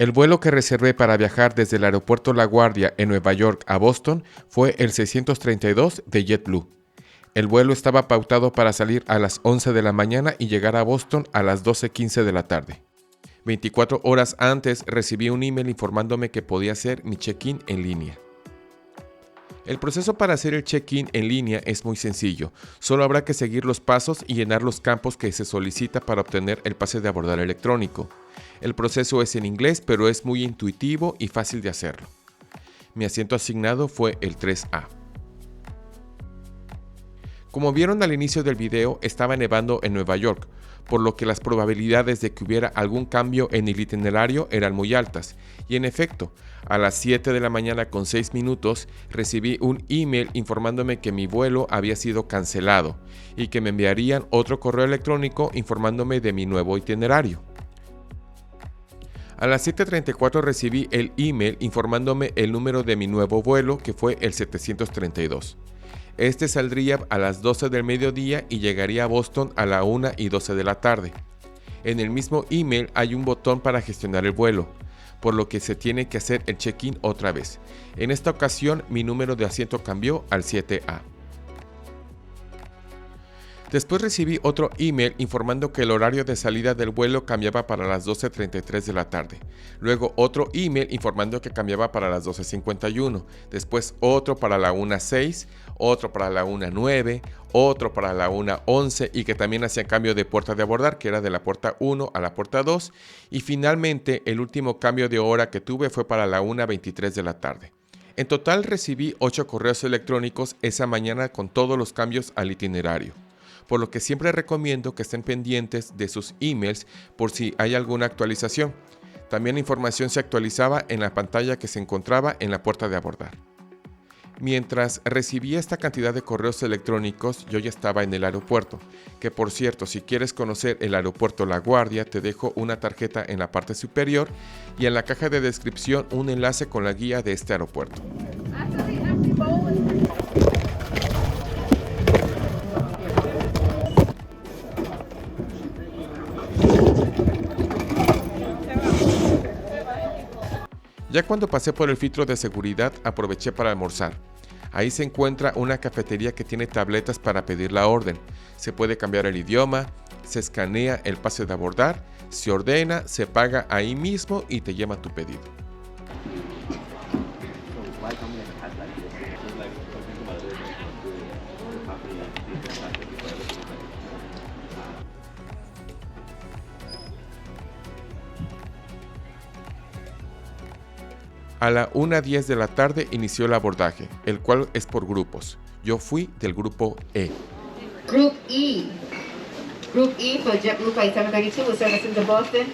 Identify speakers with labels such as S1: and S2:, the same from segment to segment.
S1: El vuelo que reservé para viajar desde el aeropuerto LaGuardia en Nueva York a Boston fue el 632 de JetBlue. El vuelo estaba pautado para salir a las 11 de la mañana y llegar a Boston a las 12:15 de la tarde. 24 horas antes recibí un email informándome que podía hacer mi check-in en línea. El proceso para hacer el check-in en línea es muy sencillo, solo habrá que seguir los pasos y llenar los campos que se solicita para obtener el pase de abordar electrónico. El proceso es en inglés, pero es muy intuitivo y fácil de hacerlo. Mi asiento asignado fue el 3A. Como vieron al inicio del video, estaba nevando en Nueva York, por lo que las probabilidades de que hubiera algún cambio en el itinerario eran muy altas, y en efecto, a las 7 de la mañana con 6 minutos recibí un email informándome que mi vuelo había sido cancelado y que me enviarían otro correo electrónico informándome de mi nuevo itinerario. A las 7:34 recibí el email informándome el número de mi nuevo vuelo, que fue el 732. Este saldría a las 12 del mediodía y llegaría a Boston a la 1:12 de la tarde. En el mismo email hay un botón para gestionar el vuelo, por lo que se tiene que hacer el check-in otra vez. En esta ocasión mi número de asiento cambió al 7A. Después recibí otro email informando que el horario de salida del vuelo cambiaba para las 12:33 de la tarde. Luego otro email informando que cambiaba para las 12:51. Después otro para la 1:06, otro para la 1:09, otro para la 1:11 y que también hacían cambio de puerta de abordar, que era de la puerta 1 a la puerta 2. Y finalmente el último cambio de hora que tuve fue para la 1:23 de la tarde. En total recibí 8 correos electrónicos esa mañana con todos los cambios al itinerario, por lo que siempre recomiendo que estén pendientes de sus emails por si hay alguna actualización. También la información se actualizaba en la pantalla que se encontraba en la puerta de abordar. Mientras recibía esta cantidad de correos electrónicos, yo ya estaba en el aeropuerto, que por cierto, si quieres conocer el aeropuerto LaGuardia, te dejo una tarjeta en la parte superior y en la caja de descripción un enlace con la guía de este aeropuerto. Ya cuando pasé por el filtro de seguridad, aproveché para almorzar. Ahí se encuentra una cafetería que tiene tabletas para pedir la orden. Se puede cambiar el idioma, se escanea el pase de abordar, se ordena, se paga ahí mismo y te lleva tu pedido. A la 1:10 de la tarde inició el abordaje, el cual es por grupos. Yo fui del grupo E.
S2: Group E. Group E for JetBlue Flight 732 with services to Boston.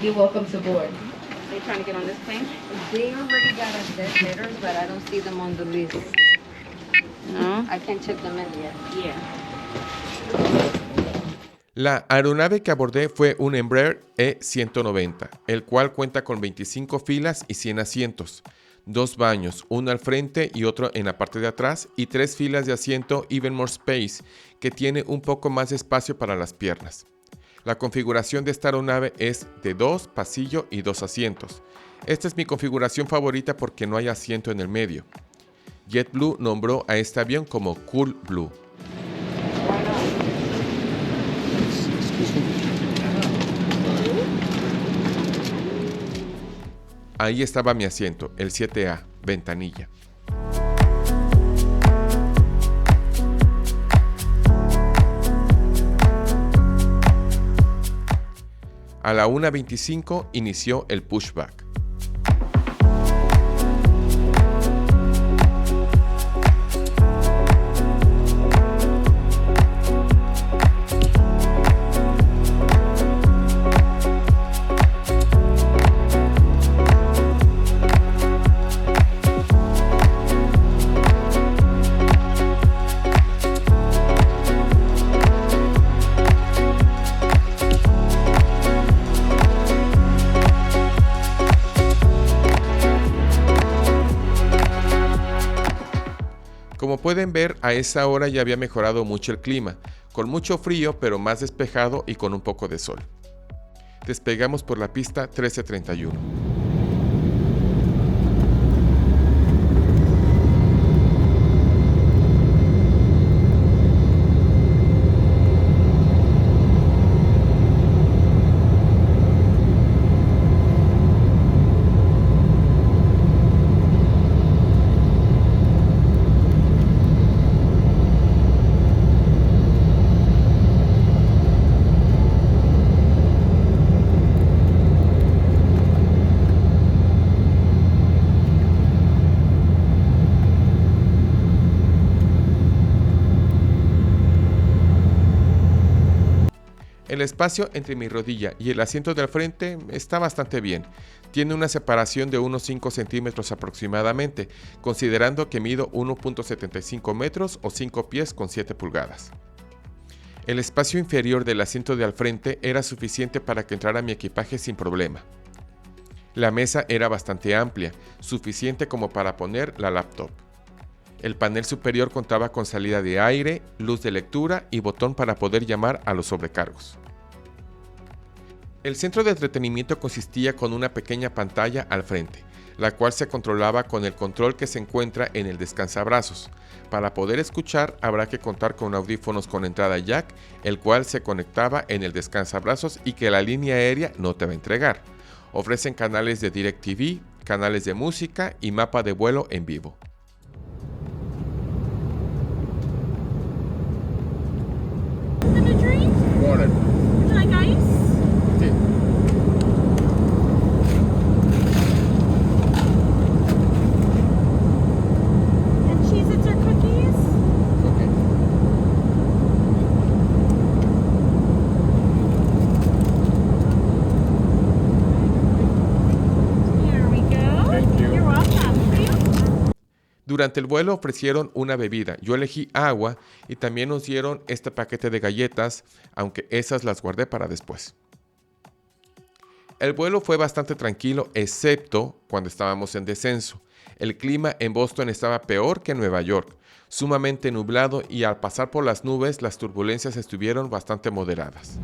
S2: You're welcome to board.
S3: Are you trying to get on this plane?
S4: They already got us dead letters, but I don't see them on the list.
S3: No?
S4: I can't check them in yet.
S3: Yeah.
S1: La aeronave que abordé fue un Embraer E190, el cual cuenta con 25 filas y 100 asientos, 2 baños, uno al frente y otro en la parte de atrás, y 3 filas de asiento Even More Space, que tiene un poco más de espacio para las piernas. La configuración de esta aeronave es de 2 pasillo y 2 asientos. Esta es mi configuración favorita porque no hay asiento en el medio. JetBlue nombró a este avión como Cool Blue. Ahí estaba mi asiento, el 7A, ventanilla. A la 1:25 inició el pushback. Como pueden ver, a esa hora ya había mejorado mucho el clima, con mucho frío pero más despejado y con un poco de sol. Despegamos por la pista 1331. El espacio entre mi rodilla y el asiento del frente está bastante bien. Tiene una separación de unos 5 centímetros aproximadamente, considerando que mido 1.75 metros o 5 pies con 7 pulgadas. El espacio inferior del asiento de al frente era suficiente para que entrara mi equipaje sin problema. La mesa era bastante amplia, suficiente como para poner la laptop. El panel superior contaba con salida de aire, luz de lectura y botón para poder llamar a los sobrecargos. El centro de entretenimiento consistía con una pequeña pantalla al frente, la cual se controlaba con el control que se encuentra en el descansabrazos. Para poder escuchar habrá que contar con audífonos con entrada jack, el cual se conectaba en el descansabrazos y que la línea aérea no te va a entregar. Ofrecen canales de DirecTV, canales de música y mapa de vuelo en vivo.
S5: Water.
S3: Would you like ice?
S5: Sí.
S3: And Cheez-Its or cookies?
S5: Okay.
S3: Here we go.
S5: Thank you.
S3: You're welcome.
S1: Durante el vuelo ofrecieron una bebida, yo elegí agua y también nos dieron este paquete de galletas, aunque esas las guardé para después. El vuelo fue bastante tranquilo, excepto cuando estábamos en descenso. El clima en Boston estaba peor que en Nueva York, sumamente nublado y al pasar por las nubes las turbulencias estuvieron bastante moderadas.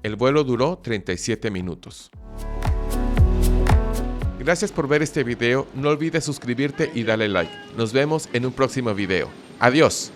S1: El vuelo duró 37 minutos. Gracias por ver este video, no olvides suscribirte y darle like. Nos vemos en un próximo video. Adiós.